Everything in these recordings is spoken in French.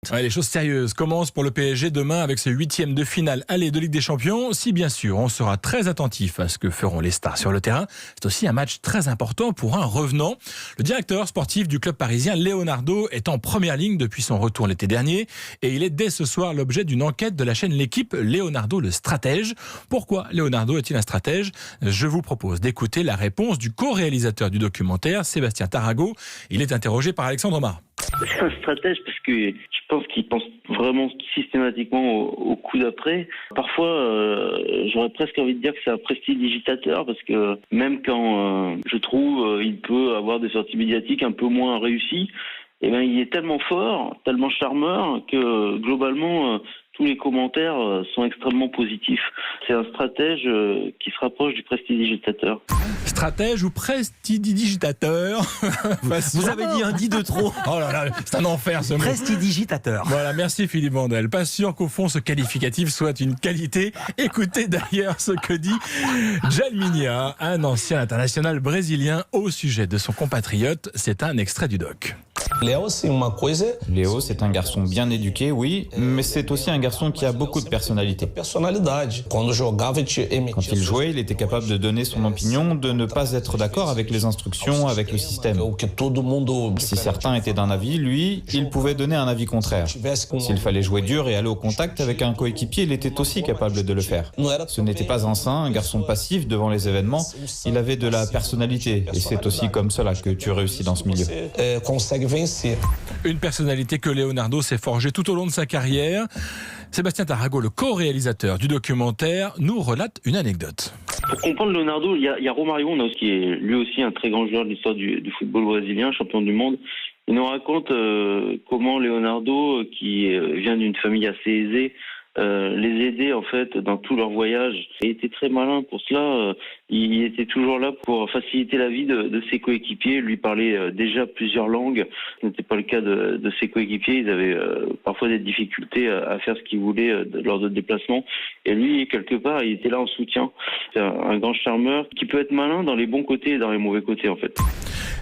suite. Ouais, les choses sérieuses commencent pour le PSG demain avec ce 8e de finale aller de Ligue des Champions. Si bien sûr on sera très attentif à ce que feront les stars sur le terrain, c'est aussi un match très important pour un revenant. Le directeur sportif du club parisien, Leonardo, est en première ligne depuis son retour l'été dernier et il est dès ce soir l'objet d'une enquête de la chaîne L'Équipe. Leonardo, le stratège. Pourquoi Leonardo est-il un stratège ? Je vous propose d'écouter la réponse du co-réalisateur du documentaire, Sébastien Tarago. Il est interrogé par Alexandre Omar. C'est un stratège parce que je pense qu'il pense vraiment systématiquement au coup d'après. Parfois, j'aurais presque envie de dire que c'est un prestidigitateur parce que même quand je trouve il peut avoir des sorties médiatiques un peu moins réussies, eh ben, il est tellement fort, tellement charmeur que globalement tous les commentaires sont extrêmement positifs. C'est un stratège qui se rapproche du prestidigitateur. Stratège ou prestidigitateur. Vous avez dit un dit de trop. Oh là là, c'est un enfer ce mot. Prestidigitateur. Voilà, merci Philippe Vandel. Pas sûr qu'au fond ce qualificatif soit une qualité. Écoutez d'ailleurs ce que dit Djalminha, un ancien international brésilien au sujet de son compatriote. C'est un extrait du doc. Léo, c'est un garçon bien éduqué, oui, mais c'est aussi un garçon qui a beaucoup de personnalité. Quand il jouait, il était capable de donner son opinion, de ne pas être d'accord avec les instructions, avec le système. Si certains étaient d'un avis, lui, il pouvait donner un avis contraire. S'il fallait jouer dur et aller au contact avec un coéquipier, il était aussi capable de le faire. Ce n'était pas un saint, un garçon passif devant les événements, il avait de la personnalité, et c'est aussi comme cela que tu réussis dans ce milieu. Une personnalité que Leonardo s'est forgée tout au long de sa carrière. Sébastien Tarago, le co-réalisateur du documentaire, nous relate une anecdote. Pour comprendre Leonardo, il y a Romario, qui est lui aussi un très grand joueur de l'histoire du football brésilien, champion du monde. Il nous raconte comment Leonardo, qui vient d'une famille assez aisée, les aider en fait dans tout leur voyage. Il était très malin pour cela. Il était toujours là pour faciliter la vie de ses coéquipiers. Lui parlait déjà plusieurs langues. Ce n'était pas le cas de ses coéquipiers. Ils avaient parfois des difficultés à faire ce qu'ils voulaient lors de déplacements. Et lui, quelque part, il était là en soutien. C'est un grand charmeur qui peut être malin dans les bons côtés et dans les mauvais côtés en fait.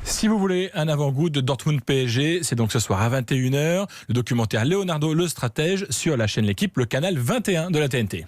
Si vous voulez un avant-goût de Dortmund PSG, c'est donc ce soir à 21h. Le documentaire Leonardo, le stratège, sur la chaîne L'Équipe, le canal 21 de la TNT.